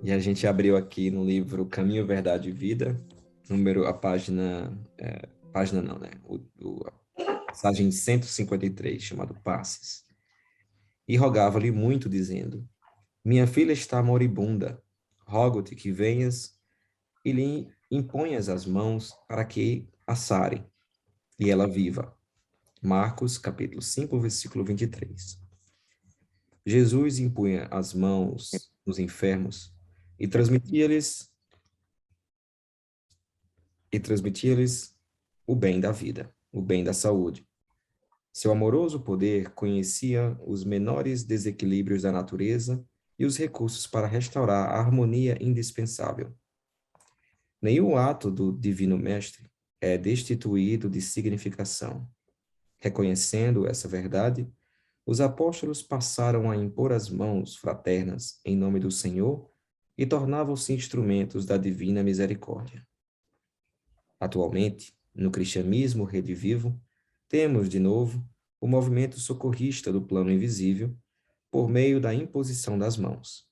E a gente abriu aqui no livro Caminho, Verdade e Vida, página não, né? A passagem 153, chamado Passes. E rogava-lhe muito, dizendo: Minha filha está moribunda, rogo-te que venhas e lhe imponhas as mãos para que a sarem, e ela viva. Marcos, capítulo 5, versículo 23. Jesus impunha as mãos nos enfermos e transmitia-lhes o bem da vida, o bem da saúde. Seu amoroso poder conhecia os menores desequilíbrios da natureza e os recursos para restaurar a harmonia indispensável. Nenhum ato do Divino Mestre é destituído de significação. Reconhecendo essa verdade, os apóstolos passaram a impor as mãos fraternas em nome do Senhor e tornavam-se instrumentos da divina misericórdia. Atualmente, no cristianismo redivivo, temos, de novo, o movimento socorrista do plano invisível por meio da imposição das mãos.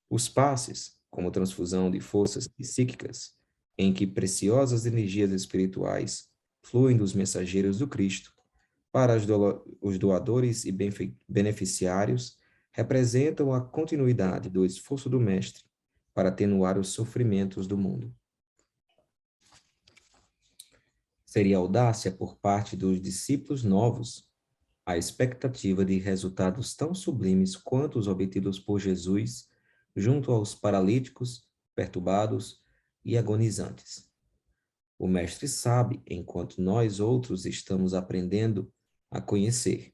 Os passes, como transfusão de forças psíquicas, em que preciosas energias espirituais fluem dos mensageiros do Cristo para os doadores e beneficiários, representam a continuidade do esforço do Mestre para atenuar os sofrimentos do mundo. Seria audácia por parte dos discípulos novos a expectativa de resultados tão sublimes quanto os obtidos por Jesus junto aos paralíticos, perturbados e agonizantes. O Mestre sabe, enquanto nós outros estamos aprendendo a conhecer.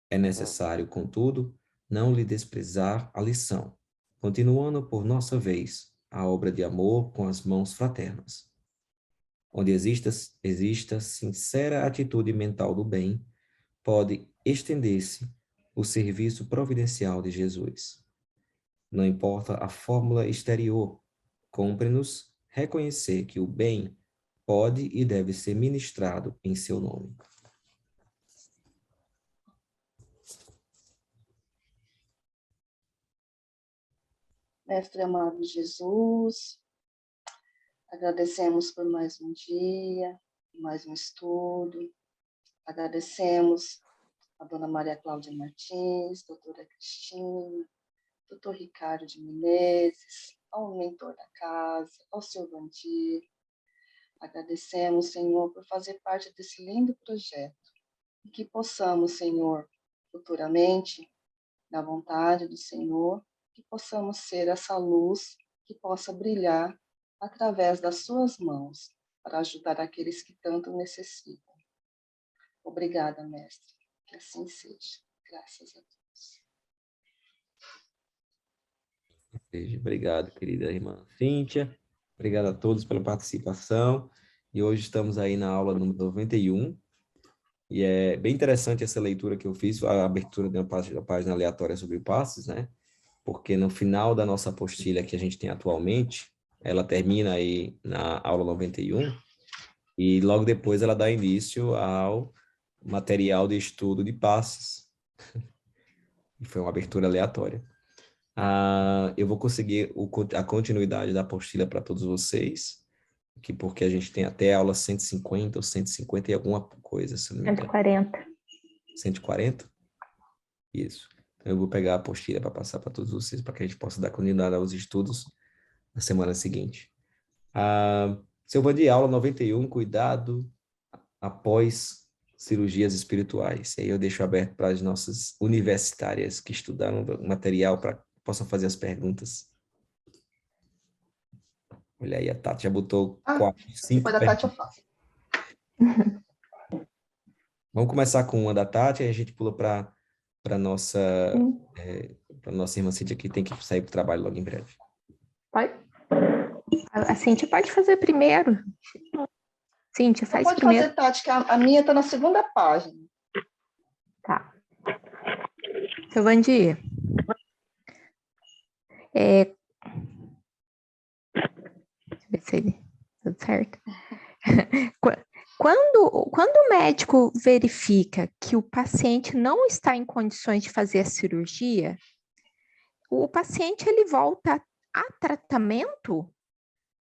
É necessário, contudo, não lhe desprezar a lição, continuando por nossa vez a obra de amor com as mãos fraternas. Onde exista sincera atitude mental do bem, pode estender-se o serviço providencial de Jesus. Não importa a fórmula exterior, cumpre-nos reconhecer que o bem pode e deve ser ministrado em seu nome. Mestre amado Jesus, agradecemos por mais um dia, mais um estudo. Agradecemos a dona Maria Cláudia Martins, doutora Cristina, doutor Ricardo de Menezes, ao mentor da casa, ao seu Vandir. Agradecemos, Senhor, por fazer parte desse lindo projeto e que possamos, Senhor, futuramente, na vontade do Senhor, que possamos ser essa luz que possa brilhar através das suas mãos para ajudar aqueles que tanto necessitam. Obrigada, Mestre. Que assim seja. Graças a Deus. Obrigado, querida irmã Cíntia. Obrigado a todos pela participação. E hoje estamos aí na aula número 91. E é bem interessante essa leitura que eu fiz, a abertura de uma página aleatória sobre passes, né? Porque no final da nossa apostila que a gente tem atualmente, ela termina aí na aula 91, e logo depois ela dá início ao material de estudo de passes. E foi uma abertura aleatória. Eu vou conseguir a continuidade da apostila para todos vocês, porque a gente tem até a aula 150 ou 150 e alguma coisa, se não me engano. 140. 140? Isso. Então, eu vou pegar a apostila para passar para todos vocês, para que a gente possa dar continuidade aos estudos na semana seguinte. Seu Vandir, aula 91, cuidado após cirurgias espirituais. E aí eu deixo aberto para as nossas universitárias que estudaram o material para que possam fazer as perguntas. Olha aí, a Tati já botou 5 Depois da Tati eu faço. Vamos começar com uma da Tati, aí a gente pula para nossa irmã Cíntia, que tem que sair para o trabalho logo em breve. Pode? A Cíntia pode fazer primeiro. Cíntia, faz pode primeiro. Pode fazer, Tati, que a minha está na segunda página. Tá. Seu Vandir, deixa eu ver se ele... Tudo certo? Quando o médico verifica que o paciente não está em condições de fazer a cirurgia, o paciente ele volta há tratamento?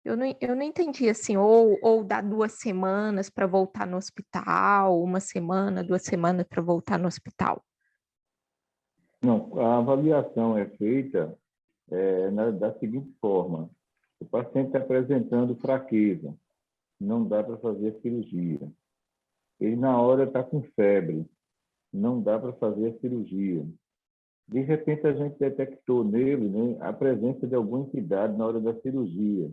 Eu não entendi assim, ou dá 2 semanas para voltar no hospital, 1 semana, 2 semanas para voltar no hospital. Não, a avaliação é feita da seguinte forma: o paciente está apresentando fraqueza, não dá para fazer a cirurgia. Ele, na hora, está com febre, não dá para fazer a cirurgia. De repente, a gente detectou nele, né, a presença de alguma entidade na hora da cirurgia.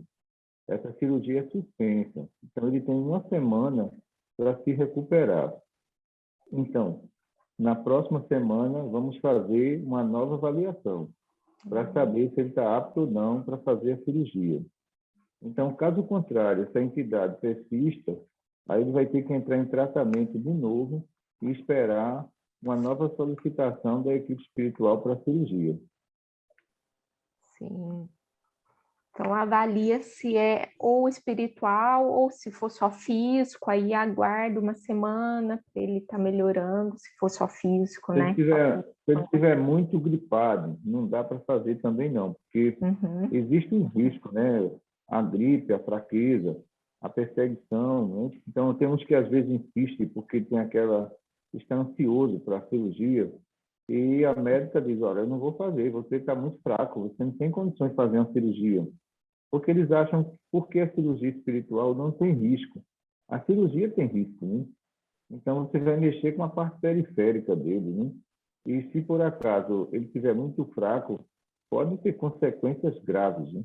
Essa cirurgia é suspensa. Então, ele tem 1 semana para se recuperar. Então, na próxima semana, vamos fazer uma nova avaliação para saber se ele está apto ou não para fazer a cirurgia. Então, caso contrário, se a entidade persista, aí ele vai ter que entrar em tratamento de novo e esperar uma nova solicitação da equipe espiritual para a cirurgia. Sim. Então, avalia se é ou espiritual ou se for só físico, aí aguarda 1 semana para ele estar melhorando, se for só físico, Se né? ele estiver muito gripado, não dá para fazer também não, porque existe um risco, né? A gripe, a fraqueza, a perseguição, né? Então, temos que, às vezes, insistir, porque tem está ansioso para a cirurgia, e a médica diz, olha, eu não vou fazer, você está muito fraco, você não tem condições de fazer uma cirurgia. Porque eles acham que porque a cirurgia espiritual não tem risco. A cirurgia tem risco, né? Então, você vai mexer com a parte periférica dele, né? E se por acaso ele estiver muito fraco, pode ter consequências graves, né?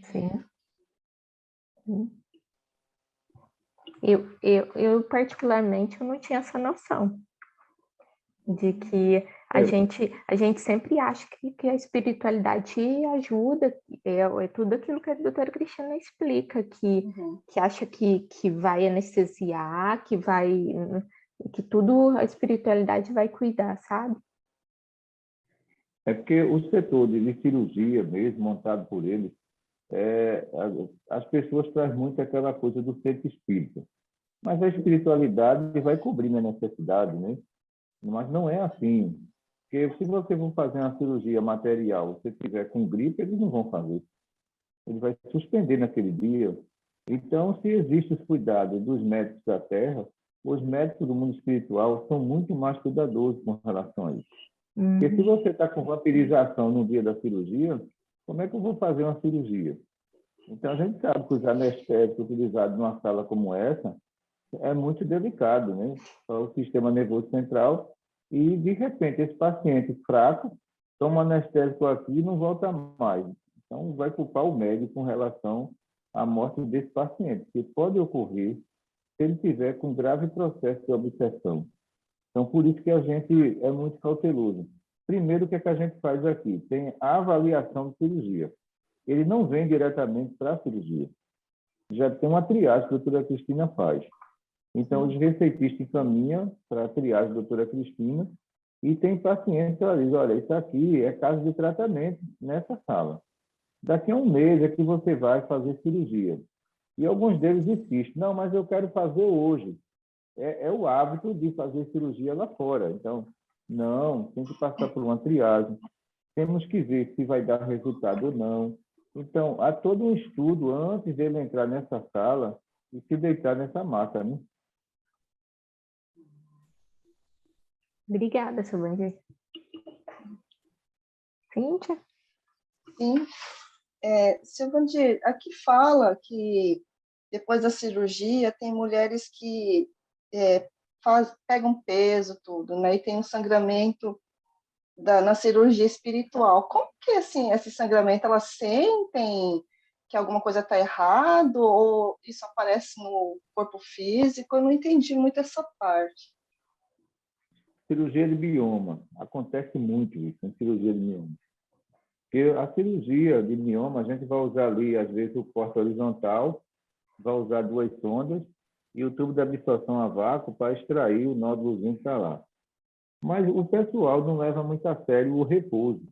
Sim. Eu particularmente, eu não tinha essa noção de que a gente sempre acha que a espiritualidade ajuda, é tudo aquilo que a doutora Cristina explica, que acha que vai anestesiar, que tudo a espiritualidade vai cuidar, sabe? É porque o setor de cirurgia mesmo, montado por eles, as pessoas trazem muito aquela coisa do centro espírita. Mas a espiritualidade vai cobrir a necessidade, né? Mas não é assim. Porque se você for fazer uma cirurgia material, se tiver com gripe, eles não vão fazer. Ele vai suspender naquele dia. Então, se existem os cuidados dos médicos da Terra, os médicos do mundo espiritual são muito mais cuidadosos com relação a isso. Porque se você está com vampirização no dia da cirurgia, como é que eu vou fazer uma cirurgia? Então, a gente sabe que os anestésicos utilizados numa sala como essa é muito delicado, né? Para o sistema nervoso central. E, de repente, esse paciente fraco toma anestésico aqui e não volta mais. Então, vai culpar o médico com relação à morte desse paciente, que pode ocorrer se ele tiver com grave processo de obsessão. Então, por isso que a gente é muito cauteloso. Primeiro, o que é que a gente faz aqui? Tem a avaliação de cirurgia. Ele não vem diretamente para a cirurgia. Já tem uma triagem que a doutora Cristina faz. Então, os receitistas encaminham para a triagem da doutora Cristina e tem pacientes que ela diz, olha, isso aqui é caso de tratamento nessa sala. Daqui a 1 mês é que você vai fazer cirurgia. E alguns deles insistem, não, mas eu quero fazer hoje. É o hábito de fazer cirurgia lá fora. Então, não, tem que passar por uma triagem. Temos que ver se vai dar resultado ou não. Então, há todo um estudo antes dele entrar nessa sala e se deitar nessa maca, né? Obrigada, Solange. Cíntia? Sim. Silvandir, aqui fala que depois da cirurgia tem mulheres que pegam peso, tudo, né? E tem um sangramento na cirurgia espiritual. Como que assim, esse sangramento, elas sentem que alguma coisa está errado ou isso aparece no corpo físico? Eu não entendi muito essa parte. Cirurgia de mioma. Acontece muito isso, em cirurgia de mioma. Porque a cirurgia de mioma, a gente vai usar ali, às vezes, o corte horizontal, vai usar 2 sondas e o tubo de absorção a vácuo para extrair o nódulozinho que está lá. Mas o pessoal não leva muito a sério o repouso.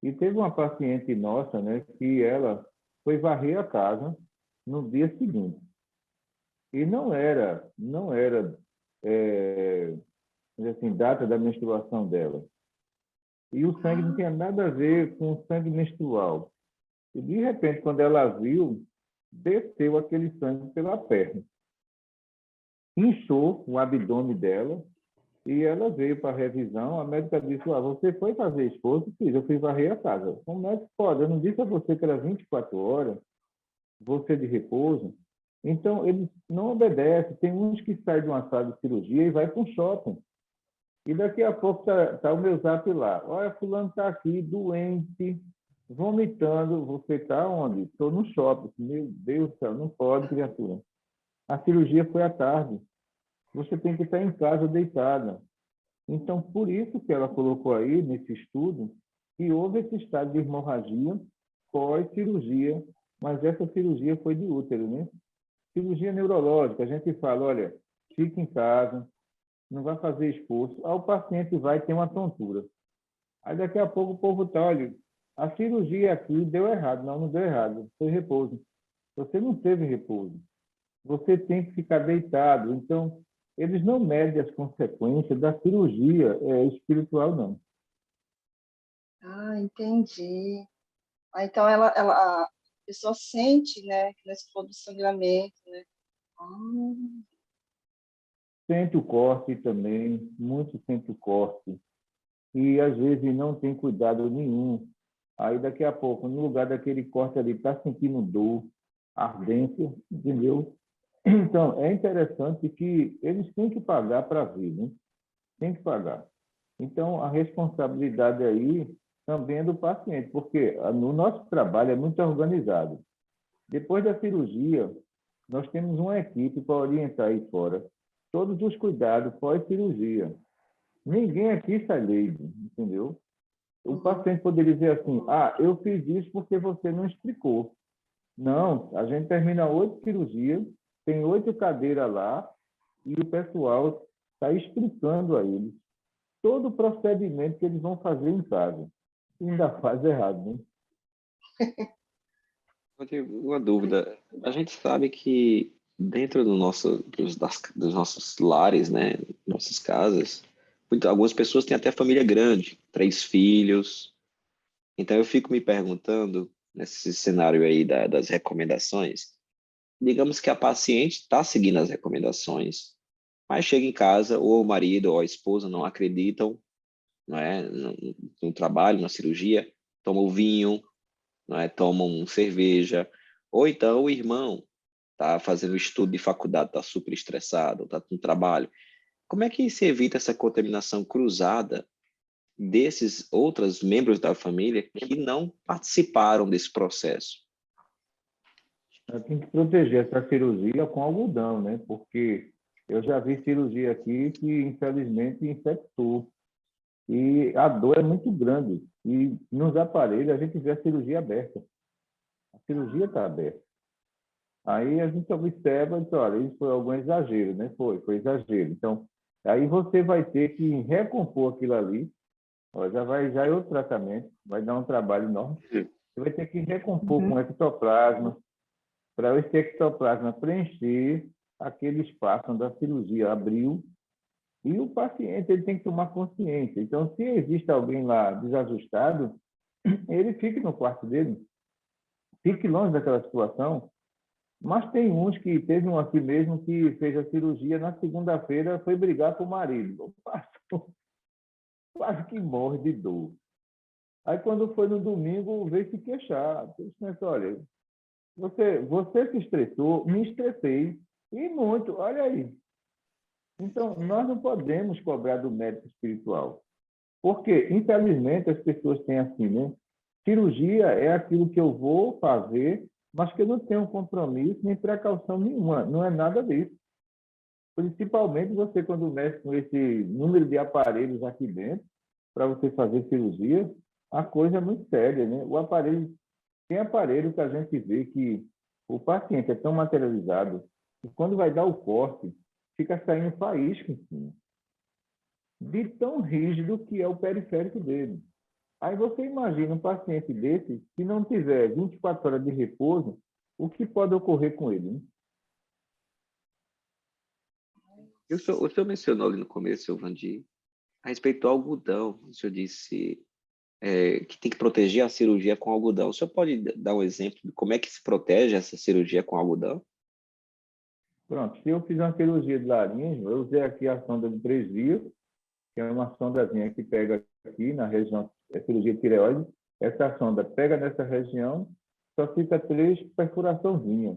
E teve uma paciente nossa, né, que ela foi varrer a casa no dia seguinte. E não era assim, data da menstruação dela. E o sangue não tinha nada a ver com o sangue menstrual. E, de repente, quando ela viu, desceu aquele sangue pela perna. Inchou o abdômen dela e ela veio para a revisão. A médica disse, você foi fazer esforço? Fiz, eu fui varrer a casa. Como é que pode? Eu não disse a você que era 24 horas, você de repouso? Então, eles não obedecem. Tem uns que saem de uma sala de cirurgia e vai para um shopping. E daqui a pouco tá o meu zap lá. Olha, fulano está aqui, doente, vomitando. Você está onde? Estou no shopping. Meu Deus do céu, não pode, criatura. A cirurgia foi à tarde. Você tem que estar em casa deitada. Então, por isso que ela colocou aí, nesse estudo, que houve esse estado de hemorragia pós-cirurgia, mas essa cirurgia foi de útero, né? Cirurgia neurológica, a gente fala, olha, fique em casa, não vai fazer esforço. Aí o paciente vai ter uma tontura. Aí daqui a pouco o povo está, olha, a cirurgia aqui deu errado. Não, não deu errado, foi repouso. Você não teve repouso. Você tem que ficar deitado. Então, eles não medem as consequências da cirurgia espiritual, não. Ah, entendi. Ah, então a pessoa sente, né, que nesse for do sangramento, né? Ah, Sente o corte também, muito sente o corte. E, às vezes, não tem cuidado nenhum. Aí, daqui a pouco, no lugar daquele corte ali, está sentindo dor, ardência, entendeu? Então, é interessante que eles têm que pagar para ver, né? Tem que pagar. Então, a responsabilidade aí também é do paciente, porque no nosso trabalho é muito organizado. Depois da cirurgia, nós temos uma equipe para orientar aí fora todos os cuidados pós-cirurgia. Ninguém aqui sai leigo, entendeu? O paciente poderia dizer assim, eu fiz isso porque você não explicou. Não, a gente termina 8 cirurgias, tem 8 cadeiras lá, e o pessoal está explicando a eles todo o procedimento que eles vão fazer em casa. E ainda faz errado, né? Eu tenho uma dúvida. A gente sabe que dentro dos nossos lares, né, nossas casas, algumas pessoas têm até família grande, 3 filhos. Então eu fico me perguntando, nesse cenário aí das recomendações, digamos que a paciente está seguindo as recomendações, mas chega em casa, ou o marido ou a esposa não acreditam, não é, no trabalho, na cirurgia, tomam vinho, não é? Tomam cerveja, ou então o irmão está fazendo estudo de faculdade, está super estressado, está no trabalho. Como é que se evita essa contaminação cruzada desses outros membros da família que não participaram desse processo? Tem que proteger essa cirurgia com algodão, né? Porque eu já vi cirurgia aqui que, infelizmente, infectou. E a dor é muito grande. E nos aparelhos a gente vê a cirurgia aberta. A cirurgia está aberta. Aí a gente observa e diz, olha, isso foi algum exagero, né? Foi exagero. Então, aí você vai ter que recompor aquilo ali. Ó, já é outro tratamento, vai dar um trabalho enorme. Você vai ter que recompor com ectoplasma, para esse ectoplasma preencher aquele espaço onde a cirurgia abriu. E o paciente ele tem que tomar consciência. Então, se existe alguém lá desajustado, ele fique no quarto dele, fique longe daquela situação. Mas tem uns que teve um aqui mesmo que fez a cirurgia na segunda-feira, foi brigar com o marido. Quase que morre de dor. Aí, quando foi no domingo, veio se queixar. Eu disse, olha, você se estressou, me estressei, e muito, olha aí. Então, nós não podemos cobrar do médico espiritual. Porque, infelizmente, as pessoas têm assim, né? Cirurgia é aquilo que eu vou fazer, mas que eu não tenho compromisso nem precaução nenhuma. Não é nada disso. Principalmente você, quando mexe com esse número de aparelhos aqui dentro, para você fazer cirurgia, a coisa é muito séria, né? O aparelho, tem aparelho que a gente vê que o paciente é tão materializado que quando vai dar o corte, fica saindo faísca em cima, de tão rígido que é o periférico dele. Aí você imagina um paciente desse que não tiver 24 horas de repouso, o que pode ocorrer com ele, né? O senhor mencionou ali no começo, seu Vandir, a respeito do algodão. O senhor disse que tem que proteger a cirurgia com algodão. O senhor pode dar um exemplo de como é que se protege essa cirurgia com algodão? Pronto, se eu fizer uma cirurgia de laringe, eu usei aqui a sonda de 3 vias, que é uma sondazinha que pega aqui na região, é cirurgia de tireoide. Essa sonda pega nessa região, só fica 3 perfuraçãozinhas.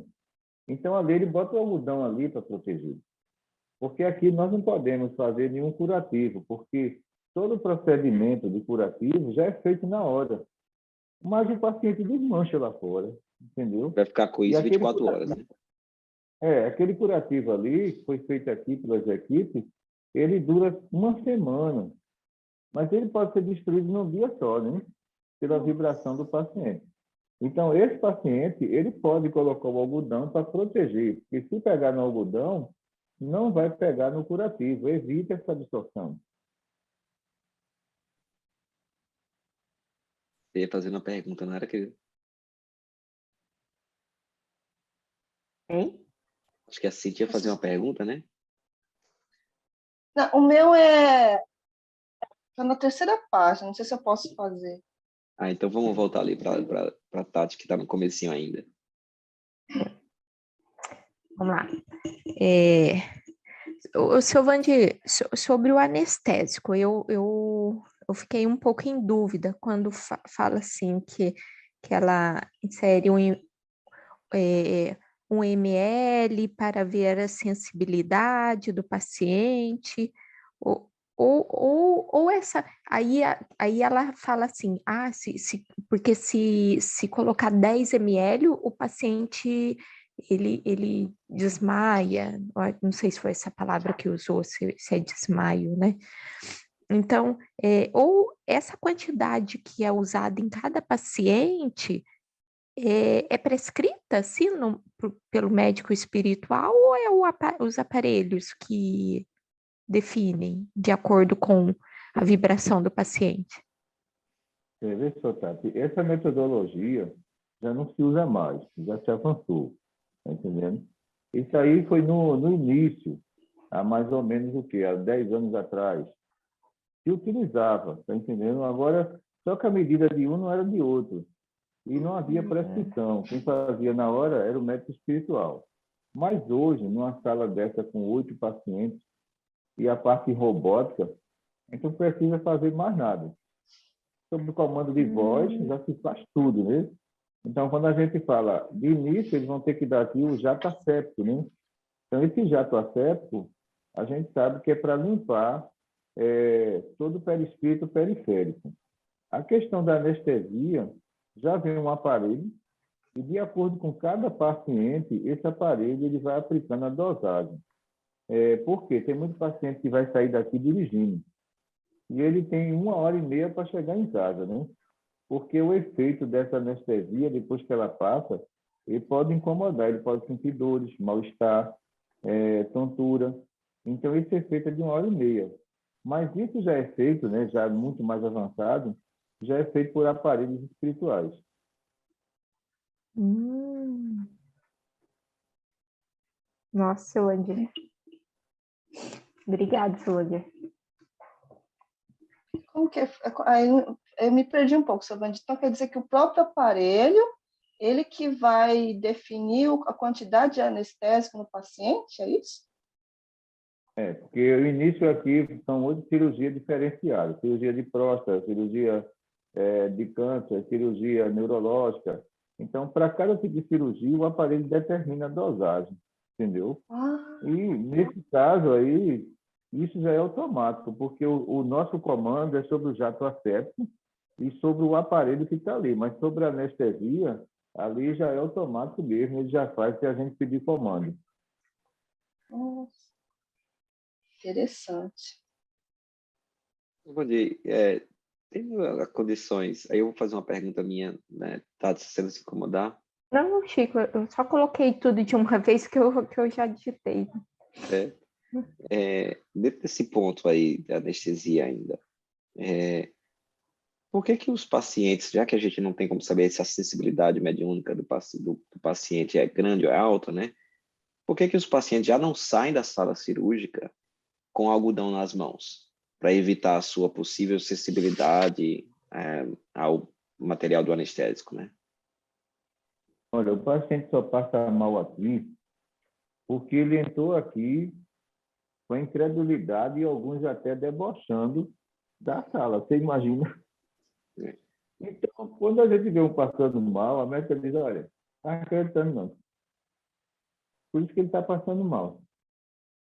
Então, ali ele bota o algodão ali para proteger. Porque aqui nós não podemos fazer nenhum curativo, porque todo o procedimento de curativo já é feito na hora. Mas o paciente desmancha lá fora, entendeu? Vai ficar com E isso aquele 24 horas, né? aquele curativo ali, que foi feito aqui pelas equipes, ele dura uma semana. Mas ele pode ser destruído num dia só, né? Pela vibração do paciente. Então, esse paciente, ele pode colocar o algodão para proteger, porque se pegar no algodão, não vai pegar no curativo, evita essa distorção. Você ia fazer uma pergunta, não era, querido? Hein? Acho que a Cintia ia fazer uma pergunta, né? Não, o meu tá na terceira página, não sei se eu posso fazer. Ah, então vamos voltar ali para a Tati, que está no comecinho ainda. Vamos lá. O seu Vandi, sobre o anestésico, eu fiquei um pouco em dúvida quando fala assim que ela insere um ml para ver a sensibilidade do paciente, ou essa. Aí ela fala assim: porque se colocar 10 ml, o paciente ele desmaia, não sei se foi essa palavra que usou, se é desmaio, né? Então, ou essa quantidade que é usada em cada paciente é prescrita, assim, pelo médico espiritual, ou é os aparelhos que definem de acordo com a vibração do paciente? Vê só, Tati, essa metodologia já não se usa mais, já se avançou, tá entendendo? Isso aí foi no início, há mais ou menos o quê? Há 10 anos atrás, se utilizava, tá entendendo? Agora, só que a medida de um não era de outro. E não havia prescrição. Quem fazia na hora era o médico espiritual. Mas hoje, numa sala dessa com 8 pacientes e a parte robótica, a gente não precisa fazer mais nada. Sob o comando de voz, já se faz tudo, né? Então, quando a gente fala de início, eles vão ter que dar aqui o jato asséptico, né? Então, esse jato asséptico, a gente sabe que é para limpar todo o perispírito periférico. A questão da anestesia, já vem um aparelho e, de acordo com cada paciente, esse aparelho ele vai aplicando a dosagem. Por quê? Tem muito paciente que vai sair daqui dirigindo e ele tem 1h30 para chegar em casa, né? Porque o efeito dessa anestesia, depois que ela passa, ele pode incomodar, ele pode sentir dores, mal-estar, tontura. Então, esse efeito é de 1h30. Mas isso já é feito, né, já muito mais avançado, já é feito por aparelhos espirituais. Nossa, Silândia. Obrigada, Silândia. Como que é? Aí eu me perdi um pouco, seu Vandi. Então, quer dizer que o próprio aparelho, ele que vai definir a quantidade de anestésico no paciente, é isso? Porque o início aqui são 8 cirurgias diferenciadas. Cirurgia de próstata, cirurgia de câncer, cirurgia neurológica. Então, para cada tipo de cirurgia, o aparelho determina a dosagem, entendeu? E, nesse caso aí, isso já é automático, porque o nosso comando é sobre o jato asséptico e sobre o aparelho que está ali. Mas sobre a anestesia, ali já é automático mesmo, ele já faz se a gente pedir comando. Nossa. Interessante. Vandi, tem condições, aí eu vou fazer uma pergunta minha, né? Tá, se você não se incomodar. Não, Chico, eu só coloquei tudo de uma vez que eu já digitei. Dentro desse ponto aí da anestesia ainda, por que os pacientes, já que a gente não tem como saber se a sensibilidade mediúnica do paciente é grande ou é alta, né? Por que os pacientes já não saem da sala cirúrgica com algodão nas mãos, para evitar a sua possível sensibilidade ao material do anestésico, né? Olha, o paciente só passa mal aqui porque ele entrou aqui com incredulidade e alguns até debochando da sala. Você imagina? Então, quando a gente vê um passando mal, a médica diz, olha, está acreditando não. Por isso que ele está passando mal.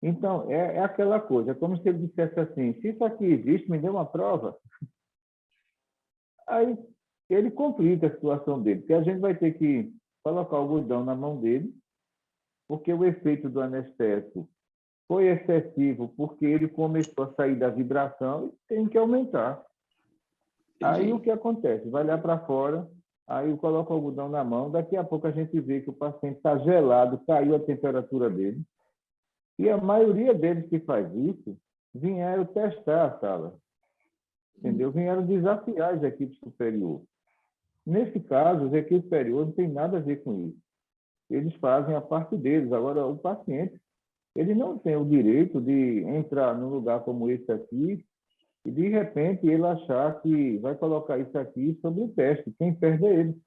Então, é aquela coisa, é como se ele dissesse assim, se isso aqui existe, me dê uma prova. Aí ele complica a situação dele, porque a gente vai ter que colocar o algodão na mão dele, porque o efeito do anestésico foi excessivo, porque ele começou a sair da vibração e tem que aumentar. Aí o que acontece? Vai lá para fora, aí eu coloco o algodão na mão, daqui a pouco a gente vê que o paciente está gelado, caiu a temperatura dele, e a maioria deles que faz isso vieram testar a sala, entendeu? Vieram desafiar as equipes superiores. Nesse caso, as equipes superiores não têm nada a ver com isso. Eles fazem a parte deles. Agora, o paciente, ele não tem o direito de entrar num lugar como esse aqui e, de repente, ele achar que vai colocar isso aqui sobre o teste. Quem perde é ele.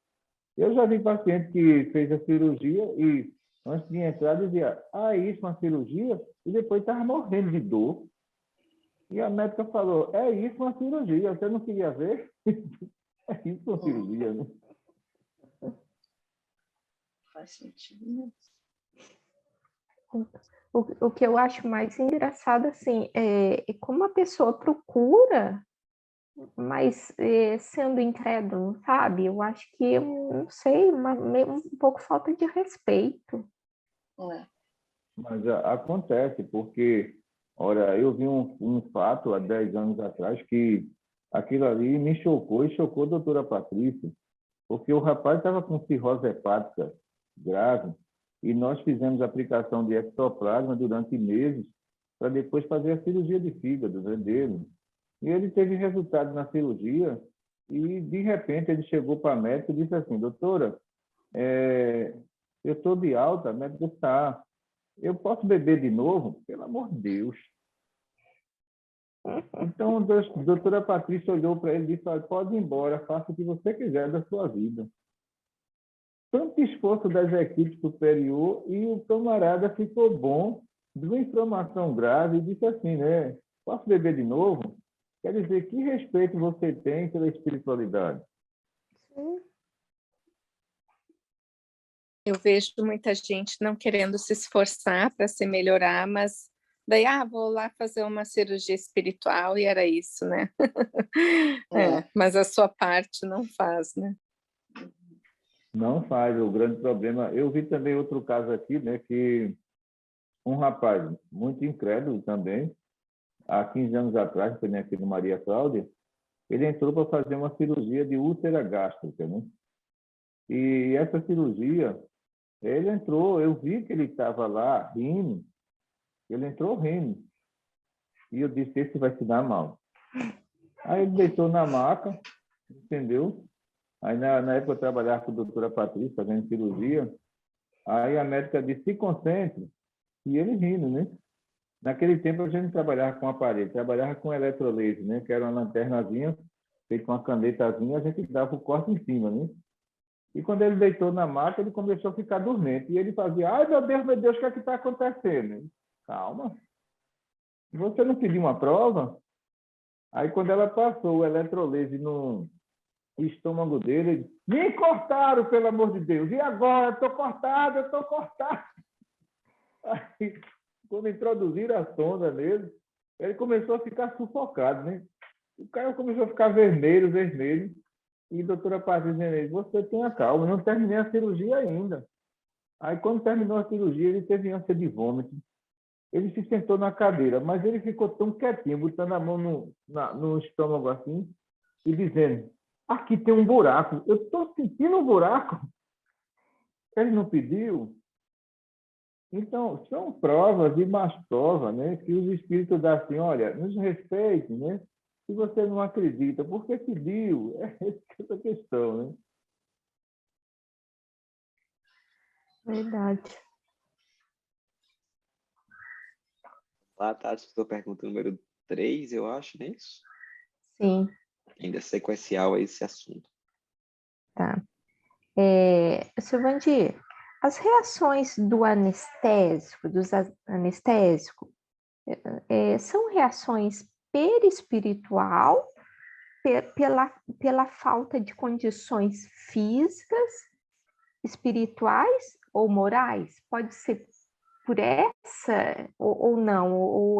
Eu já vi paciente que fez a cirurgia e, antes de entrar, dizia, isso é uma cirurgia? E depois estava morrendo de dor. E a médica falou, é isso uma cirurgia, você não queria ver? É isso uma cirurgia, né? Faz sentido mesmo. O que eu acho mais engraçado, assim, é como a pessoa procura, mas sendo incrédulo, sabe? Eu acho que, não sei, um pouco falta de respeito. Mas acontece, porque, olha, eu vi um fato há 10 anos atrás que aquilo ali me chocou e chocou a doutora Patrícia, porque o rapaz estava com cirrose hepática grave e nós fizemos aplicação de ectoplasma durante meses para depois fazer a cirurgia de fígado, né, dele. E ele teve resultado na cirurgia e, de repente, ele chegou para a médica e disse assim, doutora, eu estou de alta, a médica está... Eu posso beber de novo? Pelo amor de Deus. Então, a doutora Patrícia olhou para ele e disse, pode ir embora, faça o que você quiser da sua vida. Tanto esforço das equipes superior e o camarada ficou bom de uma inflamação grave e disse assim, né? Posso beber de novo? Quer dizer, que respeito você tem pela espiritualidade? Sim. Eu vejo muita gente não querendo se esforçar para se melhorar, mas daí, vou lá fazer uma cirurgia espiritual e era isso, né? Mas a sua parte não faz, né? Não faz, o grande problema... Eu vi também outro caso aqui, né, que um rapaz muito incrédulo também, há 15 anos atrás, também aqui no Maria Cláudia, ele entrou para fazer uma cirurgia de úlcera gástrica, né? E essa cirurgia, ele entrou, eu vi que ele estava lá rindo, ele entrou rindo. E eu disse, esse vai se dar mal. Aí ele deitou na maca, entendeu? Aí na época eu trabalhava com a doutora Patrícia, fazendo cirurgia, aí a médica disse, se concentre, e ele rindo, né? Naquele tempo a gente não trabalhava com aparelho, trabalhava com eletrolese, né? Que era uma lanternazinha, feita com uma canetazinha, a gente dava o corte em cima, né? E quando ele deitou na maca, ele começou a ficar dormente. E ele fazia, ai meu Deus, o que é que está acontecendo? Calma. Você não pediu uma prova? Aí quando ela passou o eletrolese no estômago dele, ele disse, me cortaram, pelo amor de Deus. E agora? Eu estou cortado. Aí, quando introduziram a sonda nele, ele começou a ficar sufocado, né? O cara começou a ficar vermelho. E a doutora Patrícia, você tenha calma, eu não terminei a cirurgia ainda. Aí, quando terminou a cirurgia, ele teve ânsia de vômito. Ele se sentou na cadeira, mas ele ficou tão quietinho, botando a mão no estômago assim, e dizendo, aqui tem um buraco, eu estou sentindo um buraco. Ele não pediu. Então, são provas e mais provas, né, que os espíritos dão assim, olha, nos respeite, né? Se você não acredita, por que pediu? É essa questão, né? Verdade. Lá, tá, sua pergunta número 3, eu acho, não é isso? Sim. ainda sequencial a esse assunto. Tá. Silvandi, as reações do anestésico, anestésicos, são reações perispiritual pela falta de condições físicas, espirituais ou morais? Pode ser por essa ou não?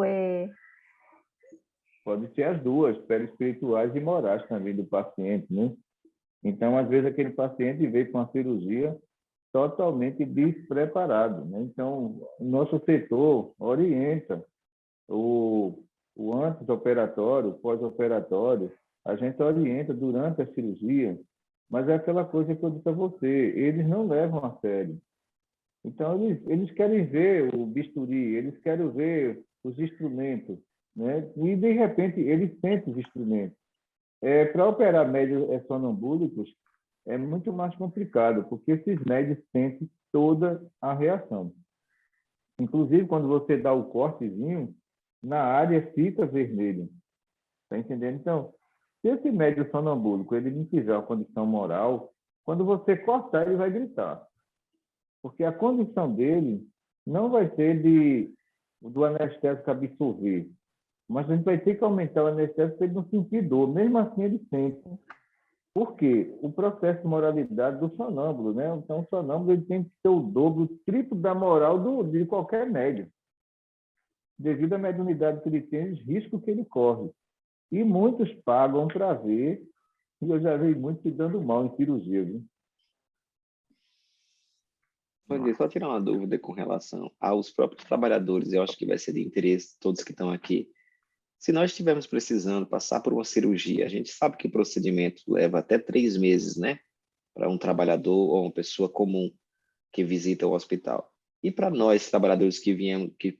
Pode ser as duas, perispirituais e morais também do paciente, né? Então, às vezes, aquele paciente veio com a cirurgia totalmente despreparado, né? Então, o nosso setor orienta o antes-operatório, o pós-operatório, a gente orienta durante a cirurgia, mas é aquela coisa que eu disse a você, eles não levam a sério. Então, eles querem ver o bisturi, eles querem ver os instrumentos, né? E, de repente, eles sentem os instrumentos. Para operar médios sonambúlicos, é muito mais complicado, porque esses médios sentem toda a reação. Inclusive, quando você dá o cortezinho, na área fica vermelho. Está entendendo? Então, se esse médio sonambúlico ele não tiver uma condição moral, quando você cortar, ele vai gritar. Porque a condição dele não vai ser do anestésico absorver, mas a gente vai ter que aumentar o anestésico para ele não sentir dor. Mesmo assim, ele sente. Por quê? O processo de moralidade do sonâmbulo, né? Então, o sonâmbulo ele tem que ter o dobro, o triplo da moral de qualquer médium, devido à mediunidade que ele tem, os riscos que ele corre. E muitos pagam para ver, e eu já vi muitos se dando mal em cirurgia, viu? Só tirar uma dúvida com relação aos próprios trabalhadores, eu acho que vai ser de interesse de todos que estão aqui. Se nós estivermos precisando passar por uma cirurgia, a gente sabe que o procedimento leva até 3 meses, né? Para um trabalhador ou uma pessoa comum que visita o hospital. E para nós, trabalhadores que viemos, que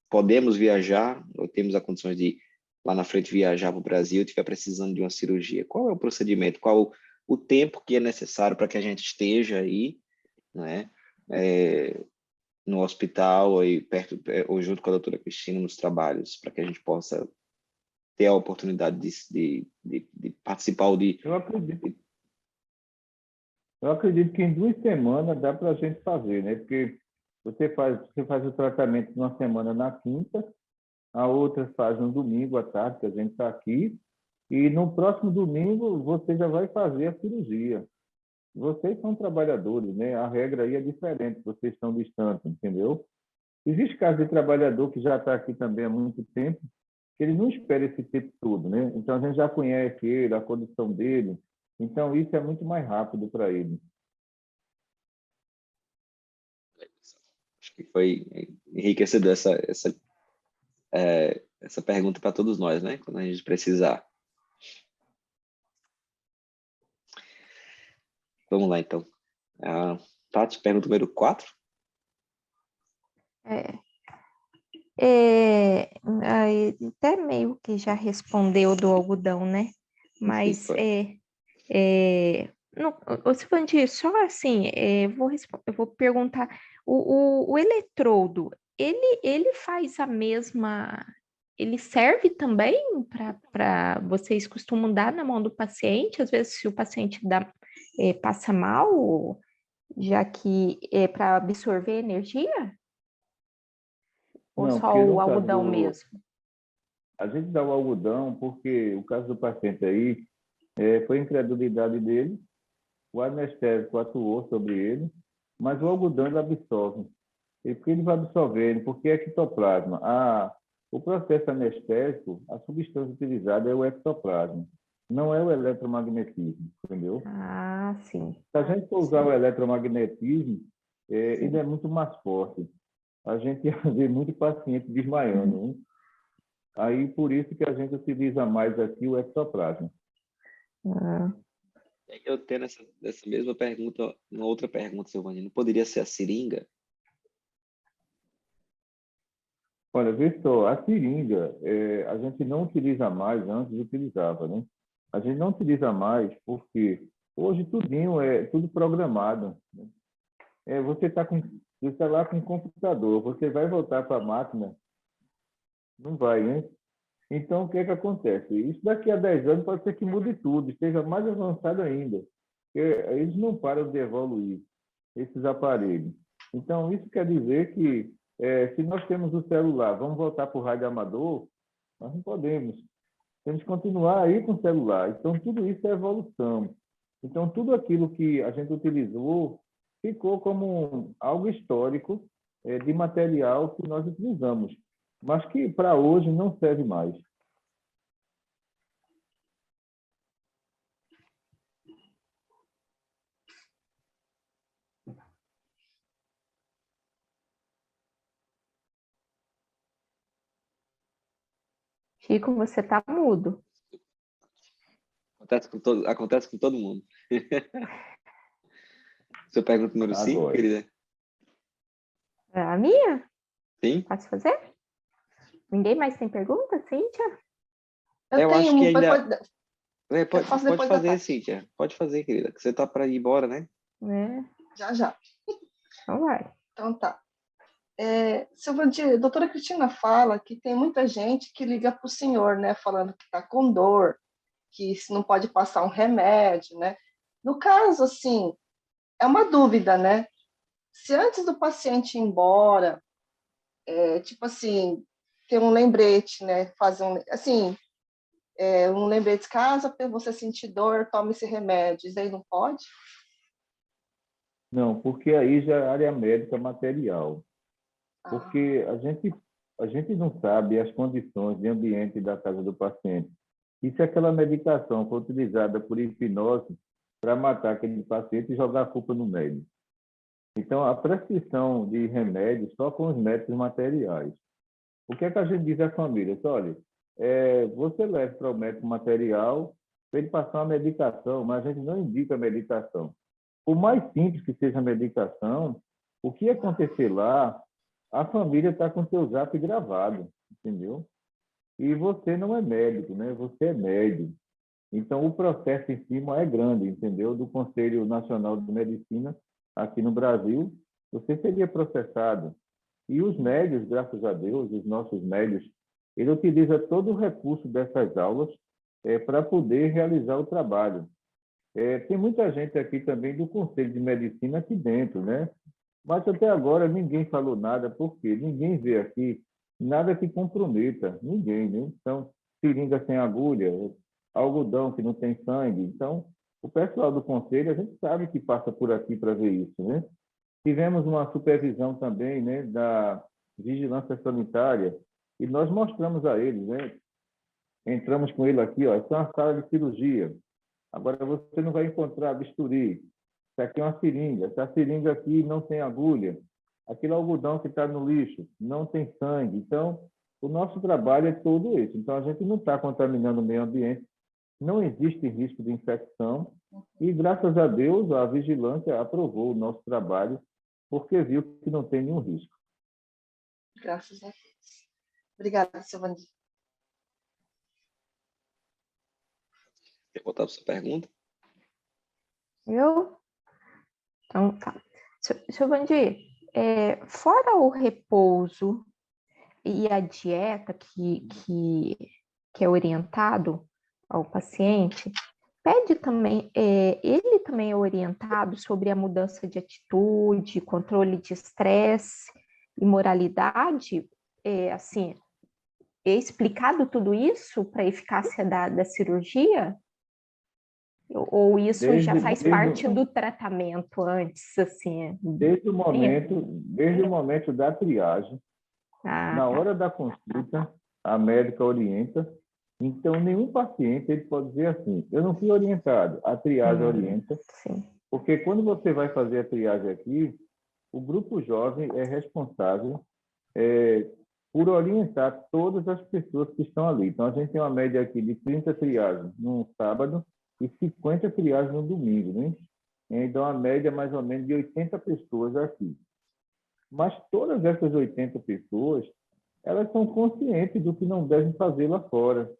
podemos viajar, ou temos a condições de, lá na frente, viajar para o Brasil e estiver precisando de uma cirurgia, qual é o procedimento? Qual o tempo que é necessário para que a gente esteja aí, né? No hospital aí perto ou junto com a doutora Cristina nos trabalhos, para que a gente possa ter a oportunidade de participar ou de... Eu acredito que em 2 semanas dá para a gente fazer, né? Porque você faz o tratamento uma semana na quinta, a outra faz no domingo à tarde, que a gente está aqui, e no próximo domingo você já vai fazer a cirurgia. Vocês são trabalhadores, né? A regra aí é diferente, vocês estão distantes, entendeu? Existe caso de trabalhador que já está aqui também há muito tempo, que ele não espera esse tempo todo, né? Então, a gente já conhece ele, a condição dele, então isso é muito mais rápido para ele. Acho que foi enriquecedor essa pergunta para todos nós, né? Quando a gente precisar. Vamos lá, então. Tati, pergunta número 4. Até meio que já respondeu do algodão, né? Mas Silvandi, só assim, eu vou perguntar, o eletrodo, ele faz a mesma, ele serve também para vocês costumam dar na mão do paciente, às vezes se o paciente passa mal, já que é para absorver energia? Ou Não, só porque o no caso algodão mesmo? a gente dá o algodão porque o caso do paciente aí foi a incredulidade dele, o anestésico atuou sobre ele, mas o algodão ele absorve. E por que ele vai absorvendo? Porque é ectoplasma. O processo anestésico, a substância utilizada é o ectoplasma, não é o eletromagnetismo, entendeu? Ah, sim. Se a gente for usar o eletromagnetismo, ele é muito mais forte. A gente vê muito paciente desmaiando, né? Aí, por isso que a gente utiliza mais aqui o ectoplasma. Eu tendo essa mesma pergunta, uma outra pergunta, Silvani, não poderia ser a seringa? Olha, vê só, a seringa, a gente não utiliza mais, antes utilizava, né? A gente não utiliza mais porque hoje tudinho é tudo programado, né? Você lá com o computador, você vai voltar para a máquina? Não vai, né? Então, o que é que acontece? Isso daqui a 10 anos pode ser que mude tudo, esteja mais avançado ainda. Porque eles não param de evoluir, esses aparelhos. Então, isso quer dizer que, se nós temos o celular, vamos voltar para o rádio amador, nós não podemos. Temos que continuar aí com o celular. Então, tudo isso é evolução. Então, tudo aquilo que a gente utilizou ficou como algo histórico, de material que nós utilizamos, mas que para hoje não serve mais. Chico, você tá mudo. Acontece com todo mundo. Você pergunta número 5, Agora, querida? É a minha? Sim? Posso fazer? Ninguém mais tem pergunta, Cíntia? Eu acho tenho que um, ainda... eu faço Pode depois da fazer, Tati. Cíntia. Pode fazer, querida. Que você tá para ir embora, né? Já, já. Então vai. Então tá. A doutora Cristina fala que tem muita gente que liga para o senhor, né? Falando que está com dor, que se não pode passar um remédio, né? No caso, assim, é uma dúvida, né? Se antes do paciente ir embora, tipo assim, ter um lembrete, né? Fazer um lembrete, caso você sentir dor, tome esse remédio. Isso aí não pode? não, porque aí já é área médica material. Ah, Porque a gente não sabe as condições de ambiente da casa do paciente. E se aquela medicação for utilizada por hipnose para matar aquele paciente e jogar a culpa no médico. Então, a prescrição de remédios só com os médicos materiais. O que é que a gente diz à família? Olha, você leva para o médico material para ele passar uma medicação, mas a gente não indica a medicação. Por mais simples que seja a medicação, o que acontecer lá, a família está com o seu zap gravado, entendeu? E você não é médico, né? Você é médico. Então, o processo em cima é grande, entendeu? Do Conselho Nacional de Medicina, aqui no Brasil, você seria processado. E os médios, graças a Deus, os nossos médios, ele utiliza todo o recurso dessas aulas para poder realizar o trabalho. Tem muita gente aqui também do Conselho de Medicina aqui dentro, né? Mas até agora ninguém falou nada, porque ninguém vê aqui nada que comprometa, ninguém, né? Então, seringa sem agulha, algodão que não tem sangue. Então, o pessoal do conselho, a gente sabe que passa por aqui para ver isso, né? Tivemos uma supervisão também, né, da vigilância sanitária, e nós mostramos a eles, né? Entramos com ele aqui, ó, essa é uma sala de cirurgia. Agora você não vai encontrar bisturi. Isso aqui é uma seringa. Essa seringa aqui não tem agulha. Aquele algodão que está no lixo não tem sangue. Então, o nosso trabalho é todo esse. Então, a gente não está contaminando o meio ambiente, não existe risco de infecção e, graças a Deus, a vigilância aprovou o nosso trabalho porque viu que não tem nenhum risco. graças a Deus. Obrigada, Silvani. Quer voltar para sua pergunta? Eu? Então, tá. Giovanni, fora o repouso e a dieta que é orientado ao paciente, ele também é orientado sobre a mudança de atitude, controle de estresse e moralidade, assim, é explicado tudo isso para a eficácia da cirurgia? Ou isso já faz parte do tratamento antes, assim? Desde o momento da triagem, na hora da consulta, a médica orienta. Então, nenhum paciente ele pode dizer assim, eu não fui orientado, a triagem orienta. Sim. Porque quando você vai fazer a triagem aqui, o grupo jovem é responsável por orientar todas as pessoas que estão ali. Então, a gente tem uma média aqui de 30 triagens no sábado e 50 triagens no domingo, né? Então, a média é mais ou menos de 80 pessoas aqui. Mas todas essas 80 pessoas, elas são conscientes do que não devem fazer lá fora.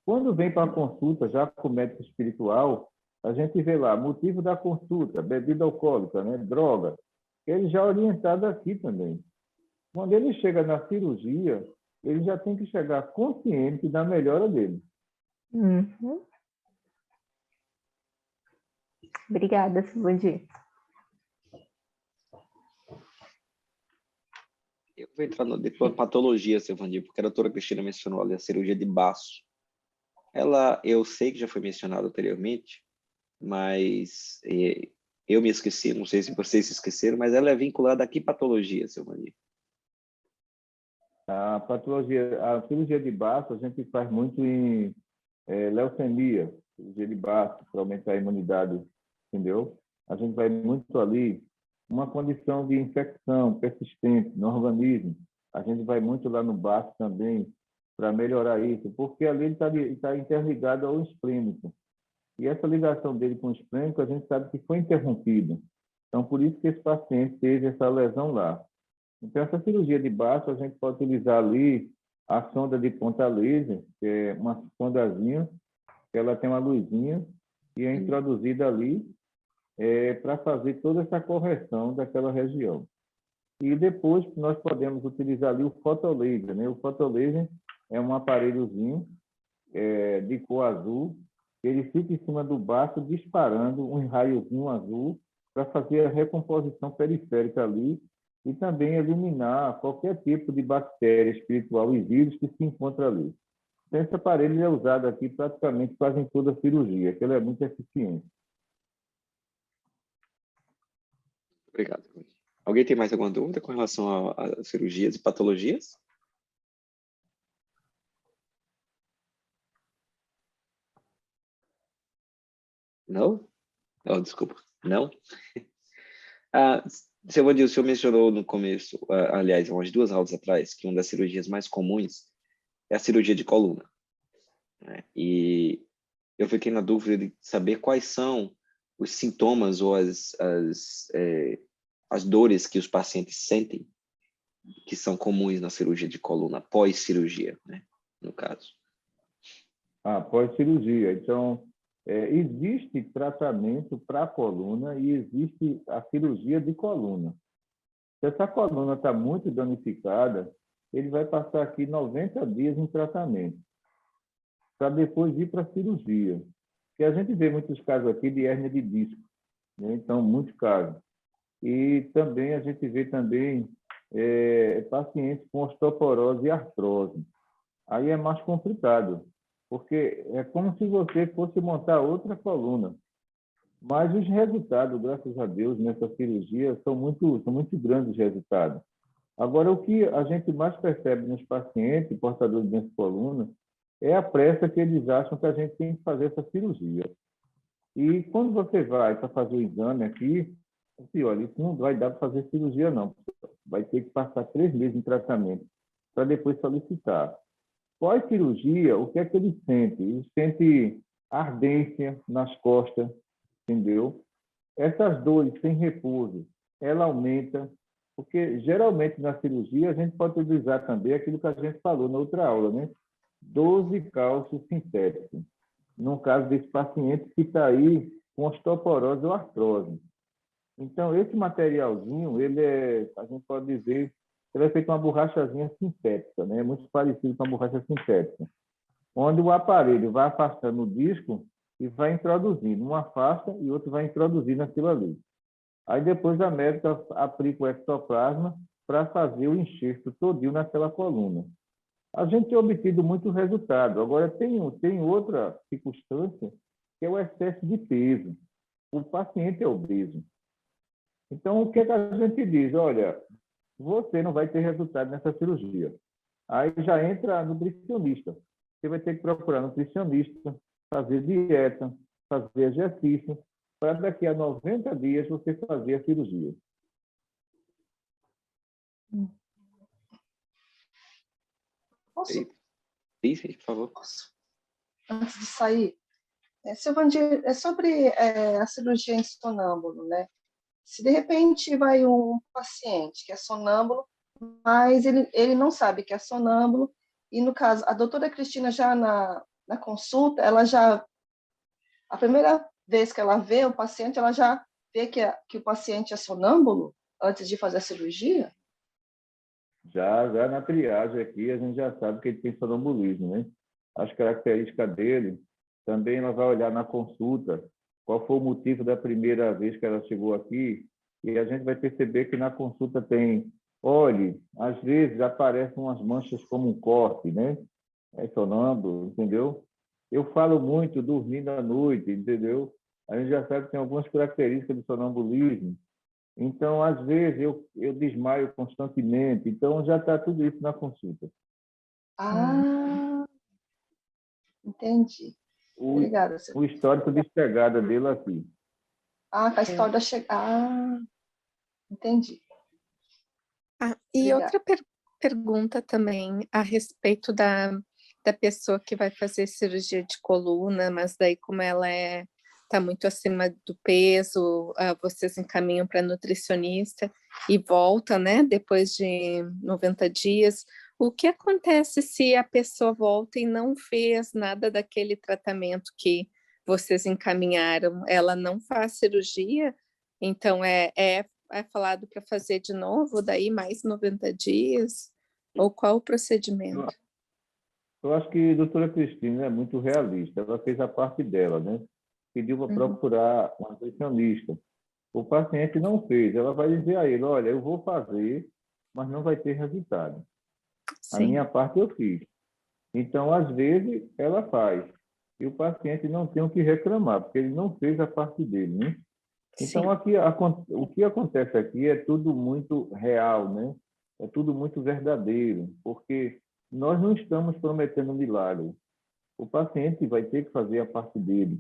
Quando vem para a consulta, já com o médico espiritual, a gente vê lá, motivo da consulta, bebida alcoólica, né? Droga. Ele já é orientado aqui também. Quando ele chega na cirurgia, ele já tem que chegar consciente da melhora dele. Uhum. Obrigada, Silvandi. Eu vou entrar depois patologia, Silvandi, porque a doutora Cristina mencionou ali a cirurgia de baço. Ela, eu sei que já foi mencionado anteriormente, mas eu me esqueci, não sei se vocês se esqueceram, mas ela é vinculada a que patologia, Silvandi? A patologia, a cirurgia de baço, a gente faz muito em leucemia, cirurgia de baço, para aumentar a imunidade, entendeu? A gente vai muito ali, uma condição de infecção persistente no organismo, a gente vai muito lá no baço também para melhorar isso, porque ali ele está interligado ao esplênico. E essa ligação dele com o esplênico, a gente sabe que foi interrompida. Então, por isso que esse paciente teve essa lesão lá. Então, essa cirurgia de baço, a gente pode utilizar ali a sonda de ponta laser, que é uma sondazinha, que ela tem uma luzinha, e é introduzida ali para fazer toda essa correção daquela região. E depois nós podemos utilizar ali o fotolaser, né? O fotolaser é um aparelhozinho de cor azul, ele fica em cima do baço disparando um raiozinho azul para fazer a recomposição periférica ali e também eliminar qualquer tipo de bactéria espiritual e vírus que se encontra ali. Então, esse aparelho é usado aqui praticamente quase em toda a cirurgia, que ele é muito eficiente. Obrigado. Alguém tem mais alguma dúvida com relação a cirurgias e patologias? Não? Oh, desculpa. Não? Silvandi, o senhor mencionou no começo, aliás, umas 2 aulas atrás, que uma das cirurgias mais comuns é a cirurgia de coluna, né? E eu fiquei na dúvida de saber quais são os sintomas ou as dores que os pacientes sentem que são comuns na cirurgia de coluna, pós-cirurgia, né, no caso. Pós-cirurgia. Então, existe tratamento para a coluna e existe a cirurgia de coluna. Se essa coluna está muito danificada, ele vai passar aqui 90 dias em tratamento, para depois ir para a cirurgia. Porque a gente vê muitos casos aqui de hérnia de disco, né? Então, muitos casos. E também a gente vê também pacientes com osteoporose e artrose. Aí é mais complicado, porque é como se você fosse montar outra coluna. Mas os resultados, graças a Deus, nessa cirurgia, são muito grandes os resultados. Agora, o que a gente mais percebe nos pacientes portadores de doença de coluna é a pressa que eles acham que a gente tem que fazer essa cirurgia. E quando você vai para fazer o exame aqui, assim, olha, isso não vai dar para fazer cirurgia, não. Vai ter que passar 3 meses em tratamento para depois solicitar. Pós-cirurgia, o que é que ele sente? Ele sente ardência nas costas, entendeu? Essas dores sem repouso, ela aumenta, porque geralmente na cirurgia a gente pode utilizar também aquilo que a gente falou na outra aula, né? 12 cálcio sintético. No caso desse paciente que está aí com osteoporose ou artrose. Então, esse materialzinho, a gente pode dizer, ele é feito uma borrachazinha sintética, né? Muito parecido com a borracha sintética, onde o aparelho vai afastando o disco e vai introduzindo. Um afasta e outro vai introduzindo aquilo ali. Aí depois a médica aplica o ectoplasma para fazer o enxerto todinho naquela coluna. A gente tem obtido muito resultado. Agora, tem outra circunstância, que é o excesso de peso. O paciente é obeso. Então, o que a gente diz? Olha, você não vai ter resultado nessa cirurgia. Aí já entra a nutricionista. Você vai ter que procurar nutricionista, fazer dieta, fazer exercício, para daqui a 90 dias você fazer a cirurgia. Posso? Sim, por favor. Posso? Antes de sair, Silvandi, é sobre a cirurgia em sonâmbulo, né? Se de repente vai um paciente que é sonâmbulo, mas ele não sabe que é sonâmbulo, e no caso, a doutora Cristina já na consulta, a primeira vez que ela vê o paciente, ela já vê que o paciente é sonâmbulo antes de fazer a cirurgia? Já na triagem aqui, a gente já sabe que ele tem sonambulismo, né? As características dele, também ela vai olhar na consulta qual foi o motivo da primeira vez que ela chegou aqui, e a gente vai perceber que na consulta tem, olhe, às vezes aparecem umas manchas como um corte, né? É sonâmbulo, entendeu? Eu falo muito dormindo à noite, entendeu? A gente já sabe que tem algumas características do sonambulismo. Então, às vezes, eu desmaio constantemente. Então, já está tudo isso na consulta. Ah, entendi. O, Obrigada, o histórico de chegada dele aqui. Ah, com a história da chegada. Ah, entendi. E Obrigada. outra pergunta também a respeito da pessoa que vai fazer cirurgia de coluna, mas daí como ela está muito acima do peso, vocês encaminham para nutricionista e volta, né, depois de 90 dias. O que acontece se a pessoa volta e não fez nada daquele tratamento que vocês encaminharam? Ela não faz cirurgia? Então, é falado para fazer de novo, daí mais 90 dias? Ou qual o procedimento? Eu acho que a doutora Cristina é muito realista. Ela fez a parte dela, né? Pediu para procurar um nutricionista. O paciente não fez. Ela vai dizer a ele, olha, eu vou fazer, mas não vai ter resultado. A Sim. minha parte eu fiz. Então, às vezes, ela faz. E o paciente não tem o que reclamar, porque ele não fez a parte dele, né? Então, Sim. aqui, o que acontece aqui é tudo muito real, né? É tudo muito verdadeiro, porque nós não estamos prometendo milagre. O paciente vai ter que fazer a parte dele.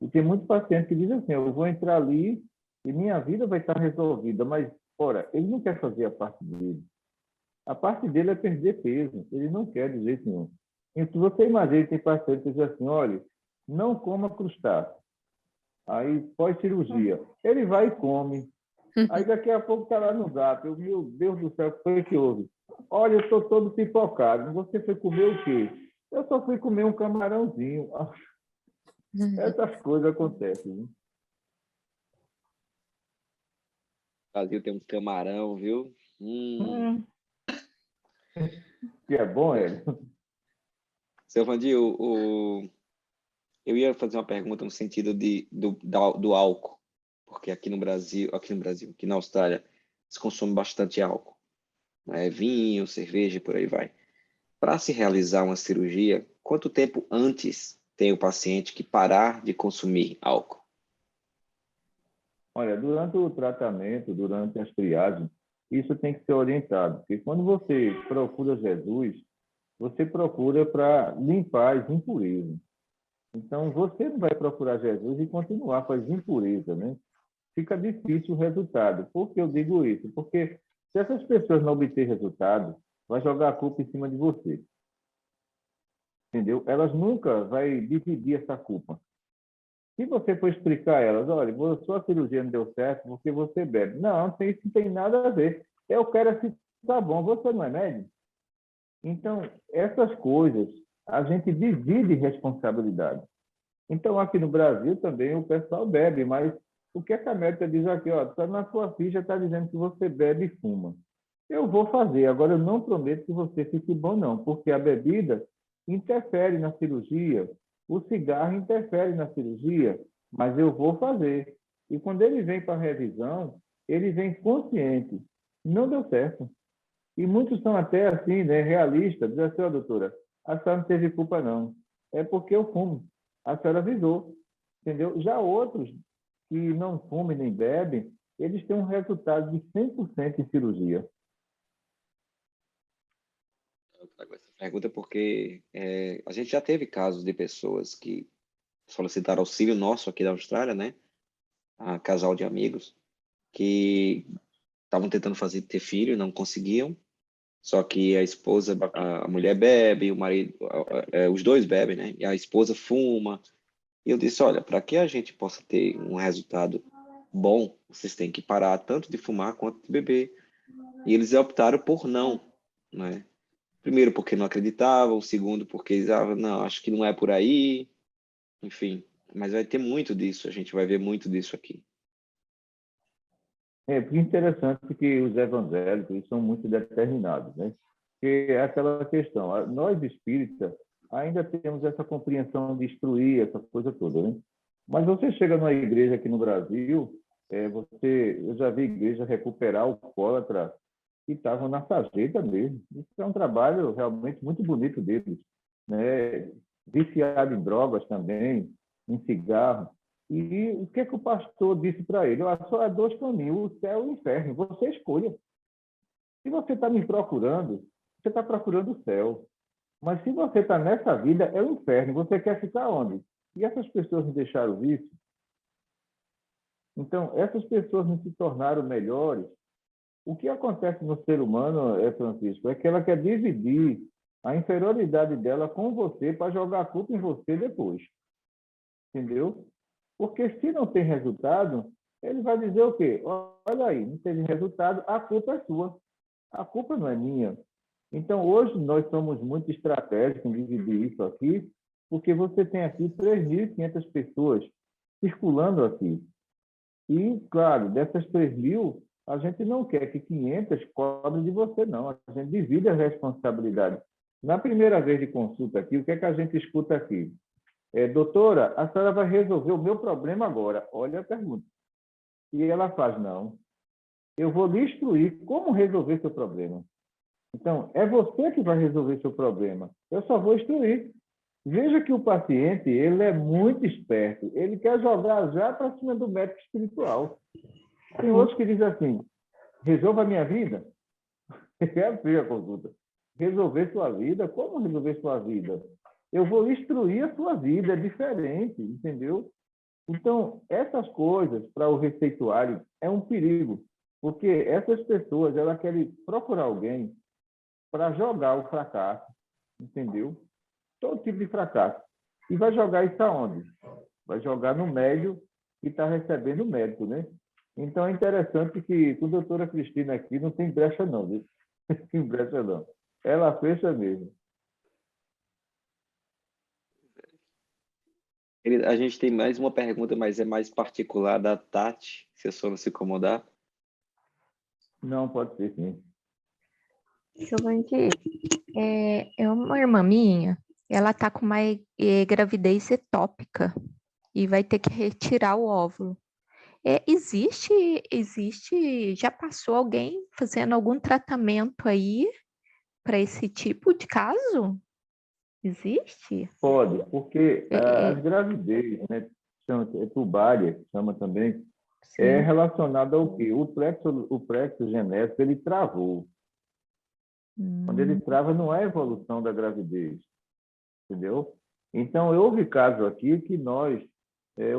E tem muitos pacientes que dizem assim, eu vou entrar ali e minha vida vai estar resolvida, mas, ora, ele não quer fazer a parte dele. A parte dele é perder peso, ele não quer de jeito nenhum. Então, você imagina, tem paciente que diz assim, olha, não coma crustáceo. Aí, pós-cirurgia, ele vai e come. Aí, daqui a pouco, está lá no zap. Eu, meu Deus do céu, o que foi que houve? Olha, eu estou todo pipocado. Você foi comer o quê? Eu só fui comer um camarãozinho. Essas coisas acontecem. Né? O Brasil tem um camarão, viu? Que é bom, ele. Seu Vandir, eu ia fazer uma pergunta no sentido do álcool, porque aqui na Austrália, se consome bastante álcool, né? Vinho, cerveja, por aí vai. Para se realizar uma cirurgia, quanto tempo antes tem o paciente que parar de consumir álcool? Olha, durante o tratamento, durante as triagens, isso tem que ser orientado, porque quando você procura Jesus, você procura para limpar as impurezas. Então, você não vai procurar Jesus e continuar com as impurezas, né? Fica difícil o resultado. Por que eu digo isso? Porque se essas pessoas não obterem resultado, vai jogar a culpa em cima de você. Entendeu? Elas nunca vão dividir essa culpa. Se você for explicar a elas, olha, sua cirurgia não deu certo porque você bebe. Não, isso não tem nada a ver. Eu quero ficar bom, você não é médico? Então, essas coisas, a gente divide responsabilidade. Então, aqui no Brasil também o pessoal bebe, mas o que a médica diz aqui, ó, tá na sua ficha está dizendo que você bebe e fuma. Eu vou fazer, agora eu não prometo que você fique bom, não, porque a bebida interfere na cirurgia, o cigarro interfere na cirurgia, mas eu vou fazer. E quando ele vem para a revisão, ele vem consciente. Não deu certo. E muitos são até assim, né, realistas, dizem assim, ó, doutora, a senhora não teve culpa, não. É porque eu fumo. A senhora avisou, entendeu? Já outros que não fumam nem bebem, eles têm um resultado de 100% em cirurgia. Eu trago essa pergunta porque a gente já teve casos de pessoas que solicitaram auxílio nosso aqui da Austrália, né? Um casal de amigos que estavam tentando ter filho e não conseguiam. Só que a esposa, a mulher bebe, o marido, os dois bebem, né? E a esposa fuma. E eu disse, olha, para que a gente possa ter um resultado bom, vocês têm que parar tanto de fumar quanto de beber. E eles optaram por não, né? Primeiro porque não acreditavam, segundo porque eles não, acho que não é por aí, enfim. Mas vai ter muito disso, a gente vai ver muito disso aqui. É interessante que os evangélicos eles são muito determinados, né? Que é aquela questão, nós espíritas ainda temos essa compreensão de instruir, essa coisa toda, né? Mas você chega numa igreja aqui no Brasil, eu já vi igreja recuperar alcoólatra que estavam na sarjeta mesmo. Isso é um trabalho realmente muito bonito deles, né? Viciado em drogas também, em cigarro. E o que é que o pastor disse para ele? Olha, só há dois caminhos, o céu e o inferno. Você escolha. Se você está me procurando, você está procurando o céu. Mas se você está nessa vida, é o inferno. Você quer ficar onde? E essas pessoas me deixaram vício. Então, essas pessoas não se tornaram melhores. O que acontece no ser humano, Francisco, é que ela quer dividir a inferioridade dela com você para jogar a culpa em você depois. Entendeu? Porque se não tem resultado, ele vai dizer o quê? Olha aí, não teve resultado, a culpa é sua. A culpa não é minha. Então, hoje, nós somos muito estratégicos em dividir isso aqui, porque você tem aqui 3.500 pessoas circulando aqui. E, claro, dessas 3.000, a gente não quer que 500 cobrem de você, não. A gente divide a responsabilidade. Na primeira vez de consulta aqui, o que é que a gente escuta aqui? Doutora, a senhora vai resolver o meu problema agora. Olha a pergunta. E ela faz, não. Eu vou lhe instruir como resolver seu problema. Então, é você que vai resolver seu problema. Eu só vou instruir. Veja que o paciente, ele é muito esperto. Ele quer jogar já para cima do médico espiritual. Tem outros que dizem assim, resolva a minha vida. É assim a consulta. Resolver sua vida? Como resolver sua vida? Eu vou instruir a sua vida, é diferente, entendeu? Então, essas coisas para o receituário é um perigo, porque essas pessoas, elas querem procurar alguém para jogar o fracasso, entendeu? Todo tipo de fracasso. E vai jogar isso aonde? Vai jogar no médio que está recebendo o médico, né? Então, é interessante que com a doutora Cristina aqui não tem brecha não, viu? Não tem brecha não. Ela fecha mesmo. A gente tem mais uma pergunta, mas é mais particular da Tati, se a senhora não se incomodar. Não, pode ser sim. Giovanni, é uma irmã minha, ela tá com uma gravidez ectópica e vai ter que retirar o óvulo. Existe, já passou alguém fazendo algum tratamento aí para esse tipo de caso? Existe? Pode, porque as gravidez, né, tubária, que chama também, é Sim. relacionada ao quê? O plexo genético, ele travou. Quando ele trava, não é a evolução da gravidez, entendeu? Então, houve caso aqui que nós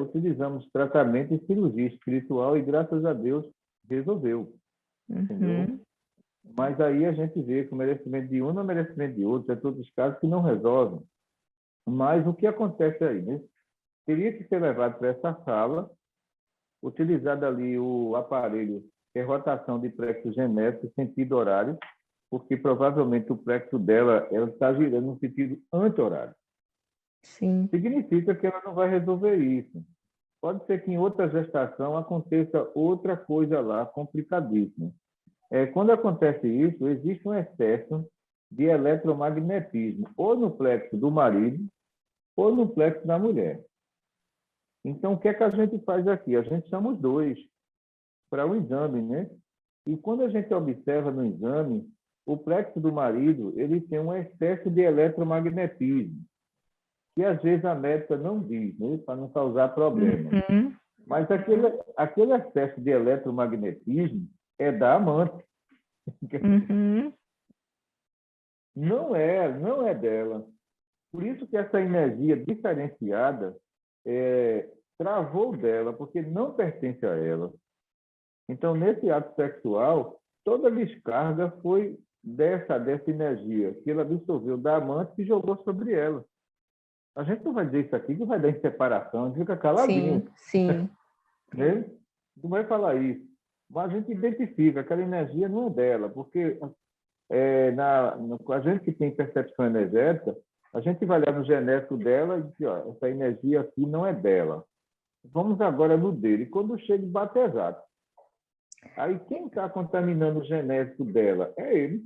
utilizamos tratamento e cirurgia espiritual e, graças a Deus, resolveu, entendeu? Mas aí a gente vê que o merecimento de um não é merecimento de outro, é todos os casos que não resolvem. Mas o que acontece aí, né? Teria que ser levado para essa sala, utilizado ali o aparelho que é rotação de plexo genético sentido horário, porque provavelmente o plexo dela está girando no sentido anti-horário. Sim. Significa que ela não vai resolver isso. Pode ser que em outra gestação aconteça outra coisa lá, complicadíssima. Quando acontece isso, existe um excesso de eletromagnetismo, ou no plexo do marido, ou no plexo da mulher. Então, o que é que a gente faz aqui? A gente chama os dois para o exame, né? E quando a gente observa no exame, o plexo do marido, ele tem um excesso de eletromagnetismo, que às vezes a médica não diz, né? Para não causar problema. Mas aquele excesso de eletromagnetismo é da amante. Não é dela. Por isso que essa energia diferenciada travou dela, porque não pertence a ela. Então, nesse ato sexual, toda a descarga foi dessa energia que ela absorveu da amante e jogou sobre ela. A gente não vai dizer isso aqui que vai dar em separação, a gente fica caladinho. Sim. Né? Não vai falar isso. Mas a gente identifica, aquela energia não é dela, porque a gente que tem percepção energética, a gente vai olhar no genético dela e dizer, ó, essa energia aqui não é dela. Vamos agora no dele. E quando chega, bate exato. Aí quem está contaminando o genético dela é ele,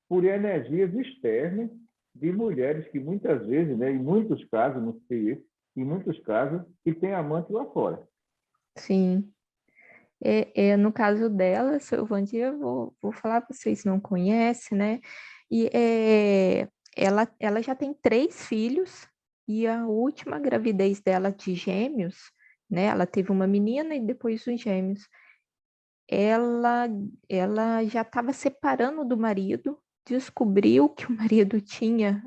por energias externas de mulheres que muitas vezes, né, em muitos casos, não sei esse, em muitos casos, que tem amante lá fora. Sim. No caso dela, Silvandia, vou falar para vocês, não conhecem, né? E ela já tem 3 filhos, e a última gravidez dela de gêmeos, né? Ela teve uma menina e depois os gêmeos. Ela, ela já estava separando do marido, descobriu que o marido tinha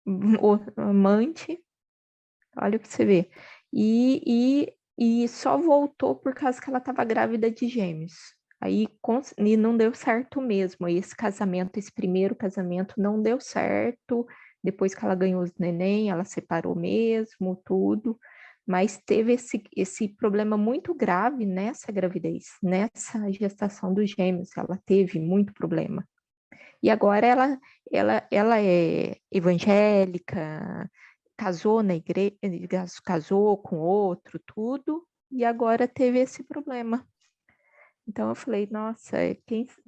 o amante, olha o que você vê. E só voltou por causa que ela estava grávida de gêmeos. Aí e não deu certo mesmo. Esse casamento, esse primeiro casamento não deu certo. Depois que ela ganhou os neném, ela separou mesmo, tudo. Mas teve esse problema muito grave nessa gravidez, nessa gestação dos gêmeos. Ela teve muito problema. E agora ela é evangélica, casou na igreja, casou com outro, tudo, e agora teve esse problema. Então eu falei, nossa,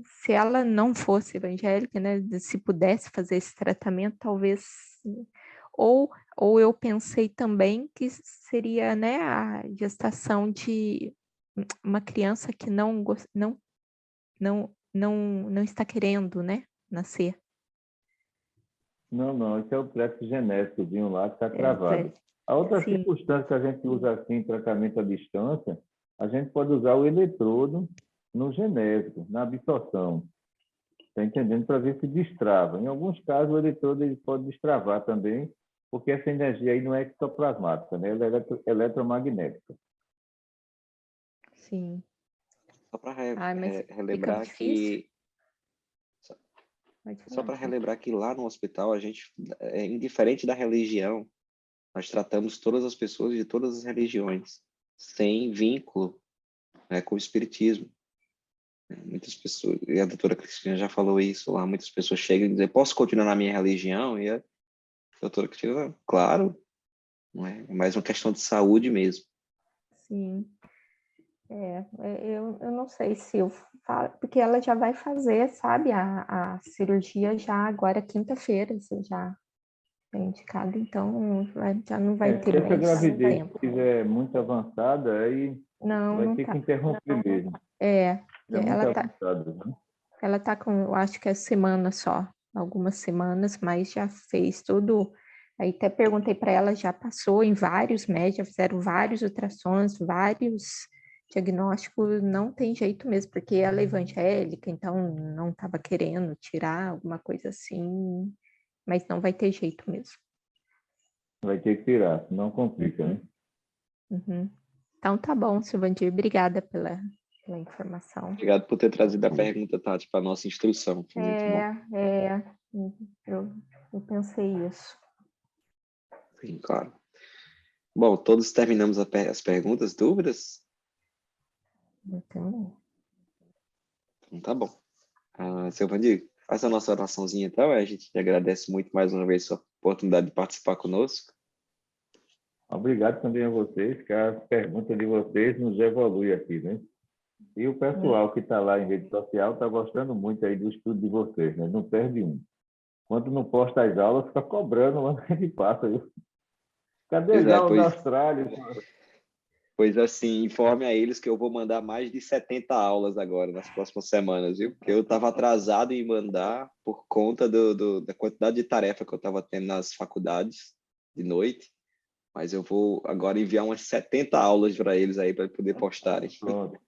se ela não fosse evangélica, né, se pudesse fazer esse tratamento, talvez, ou eu pensei também que seria, né, a gestação de uma criança que não está querendo, né, nascer. Não, esse é o plexo genéticozinho lá que está travado. A outra Sim. circunstância que a gente usa assim em tratamento à distância, a gente pode usar o eletrodo no genético, na absorção. Está entendendo? Para ver se destrava. Em alguns casos, o eletrodo ele pode destravar também, porque essa energia aí não é ectoplasmática, né? Ela é eletromagnética. Sim. Só para Mas fica relembrar difícil? que só para relembrar que lá no hospital a gente, indiferente da religião, nós tratamos todas as pessoas de todas as religiões, sem vínculo, né, com o espiritismo. Muitas pessoas, e a doutora Cristina já falou isso lá, muitas pessoas chegam e dizem, posso continuar na minha religião? E a doutora Cristina, claro, não é mais uma questão de saúde mesmo. Sim. Eu não sei se eu falo, porque ela já vai fazer, sabe, a cirurgia já agora quinta-feira, você já é indicado, então já não vai ter Se essa mais gravidez tempo. estiver muito avançada, aí vai Não ter tá. que interromper mesmo. É, É muito avançada, né? ela tá com, eu acho que é semana só, algumas semanas, mas já fez tudo. Aí até perguntei para ela, já passou em vários médicos, já fizeram vários ultrassons, vários diagnósticos, não tem jeito mesmo, porque ela é evangélica, então não estava querendo tirar alguma coisa assim, mas não vai ter jeito mesmo. Vai ter que tirar, senão complica, né? Uhum. Então tá bom, Silvandir, obrigada pela informação. Obrigado por ter trazido a pergunta, Tati, para a nossa instrução. Foi muito bom. Eu pensei isso. Sim, claro. Bom, todos terminamos as perguntas, dúvidas? Então, Então tá bom. Seu Vandir, faz a nossa oraçãozinha então, a gente te agradece muito mais uma vez a sua oportunidade de participar conosco. Obrigado também a vocês, que as perguntas de vocês nos evoluem aqui, né? E o pessoal que está lá em rede social está gostando muito aí do estudo de vocês, né? Não perde um. Quando não posta as aulas, fica cobrando, mas a gente passa. Viu? Cadê as aulas da Austrália? Pois assim, informe a eles que eu vou mandar mais de 70 aulas agora, nas próximas semanas, viu? Porque eu estava atrasado em mandar por conta da quantidade de tarefa que eu estava tendo nas faculdades de noite. Mas eu vou agora enviar umas 70 aulas para eles aí, para poder postarem. Pronto.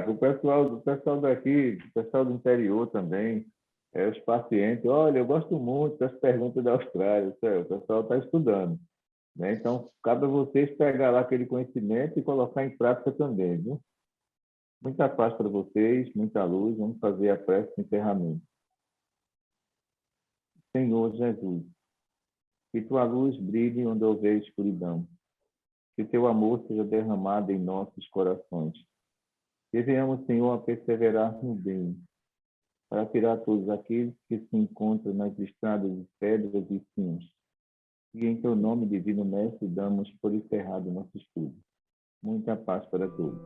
O pessoal daqui, o pessoal do interior também, os pacientes, olha, eu gosto muito das perguntas da Austrália, o pessoal está estudando. Né? Então, cabe a vocês pegar lá aquele conhecimento e colocar em prática também. Viu? Muita paz para vocês, muita luz. Vamos fazer a prece de encerramento. Senhor Jesus, que tua luz brilhe onde houver escuridão. Que teu amor seja derramado em nossos corações. Que venhamos, Senhor, a perseverar no bem, para tirar todos aqueles que se encontram nas estradas de pedras e espinhos. E em teu nome, divino Mestre, damos por encerrado o nosso estudo. Muita paz para todos.